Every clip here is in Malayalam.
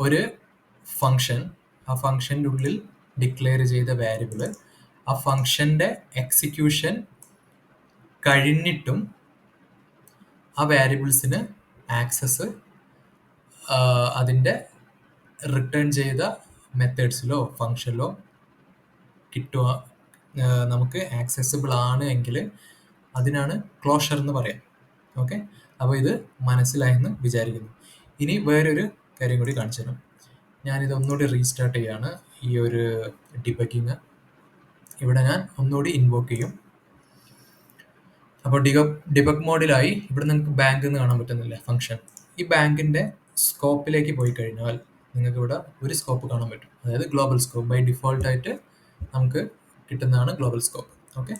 ഒരു ഫംഗ്ഷൻ, ആ ഫംഗ്ഷൻ്റെ ഉള്ളിൽ ഡിക്ലെയർ ചെയ്ത വാരിയബിള് ആ ഫംഗ്ഷൻ്റെ എക്സിക്യൂഷൻ കഴിഞ്ഞിട്ടും ആ വാരിയബിൾസിന് ആക്സസ് അതിൻ്റെ റിട്ടേൺ ചെയ്ത മെത്തേഡ്സിലോ ഫംഗ്ഷനിലോ കിട്ടുക, നമുക്ക് ആക്സസിബിൾ ആണ് എങ്കിൽ അതിനാണ് ക്ലോഷർ എന്ന് പറയാം. ഓക്കെ, അപ്പോൾ ഇത് മനസ്സിലായെന്ന് വിചാരിക്കുന്നു. ഇനി വേറൊരു കാര്യം കൂടി കാണിച്ചു തരാം. ഞാനിത് ഒന്നുകൂടി റീസ്റ്റാർട്ട് ചെയ്യാണ്. ഈ ഒരു ഡിബഗിങ് ഇവിടെ ഞാൻ ഒന്നുകൂടി ഇൻവോക്ക് ചെയ്യും. അപ്പോൾ ഡിബഗ് മോഡിലായി. ഇവിടെ നിങ്ങൾക്ക് ബാങ്ക് എന്ന് കാണാൻ പറ്റുന്നില്ല ഫംഗ്ഷൻ. ഈ ബാങ്കിൻ്റെ സ്കോപ്പിലേക്ക് പോയി കഴിഞ്ഞാൽ നിങ്ങൾക്ക് ഇവിടെ ഒരു സ്കോപ്പ് കാണാൻ പറ്റും, അതായത് ഗ്ലോബൽ സ്കോപ്പ്. ബൈ ഡിഫോൾട്ടായിട്ട് നമുക്ക് കിട്ടുന്നതാണ് ഗ്ലോബൽ സ്കോപ്പ്. ഓക്കെ,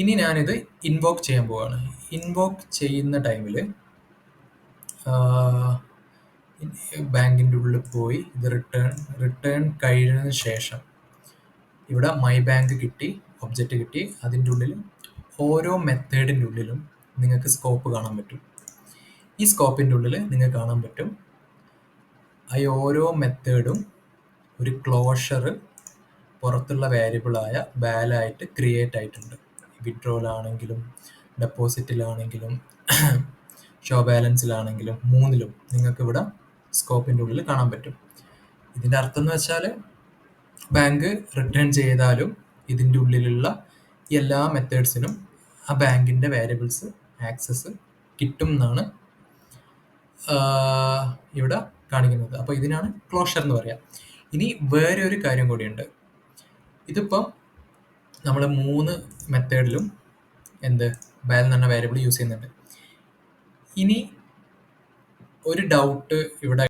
ഇനി ഞാനിത് ഇൻവോക്ക് ചെയ്യാൻ പോവാണ്. ഇൻവോക്ക് ചെയ്യുന്ന ടൈമിൽ ബാങ്കിൻ്റെ ഉള്ളിൽ പോയി ഇത് റിട്ടേൺ കഴിഞ്ഞതിന് ശേഷം ഇവിടെ മൈ ബാങ്ക് കിട്ടി, ഒബ്ജക്റ്റ് കിട്ടി. അതിൻ്റെ ഉള്ളിൽ ഓരോ മെത്തേഡിൻ്റെ ഉള്ളിലും നിങ്ങൾക്ക് സ്കോപ്പ് കാണാൻ പറ്റും. ഈ സ്കോപ്പിൻ്റെ ഉള്ളിൽ നിങ്ങൾക്ക് കാണാൻ പറ്റും ഈ ഓരോ മെത്തേഡും ഒരു ക്ലോഷർ പുറത്തുള്ള വേരിയബിളായ വാലായിട്ട് ക്രിയേറ്റ് ആയിട്ടുണ്ട്. വിഡ്രോയിലാണെങ്കിലും ഡെപ്പോസിറ്റിലാണെങ്കിലും ഷോ ബാലൻസിലാണെങ്കിലും മൂന്നിലും നിങ്ങൾക്ക് ഇവിടെ സ്കോപ്പിൻ്റെ ഉള്ളിൽ കാണാൻ പറ്റും. ഇതിൻ്റെ അർത്ഥം എന്ന് വെച്ചാൽ ബാങ്ക് റിട്ടേൺ ചെയ്താലും ഇതിൻ്റെ ഉള്ളിലുള്ള എല്ലാ മെത്തേഡ്സിനും ആ ബാങ്കിൻ്റെ വേരിയബിൾസ് ആക്സസ് കിട്ടും എന്നാണ് ഇവിടെ കാണിക്കുന്നത്. അപ്പോൾ ഇതിനാണ് ക്ലോഷർ എന്ന് പറയാം. ഇനി വേറെ ഒരു കാര്യം കൂടിയുണ്ട്. ഇതിപ്പം നമ്മൾ 3 മെത്തേഡിലും വാൽ എന്ന് പറഞ്ഞ വേരിയബിൾ യൂസ് ചെയ്യുന്നുണ്ട്. ഇനി ഒരു ഡൗട്ട് ഇവിടെ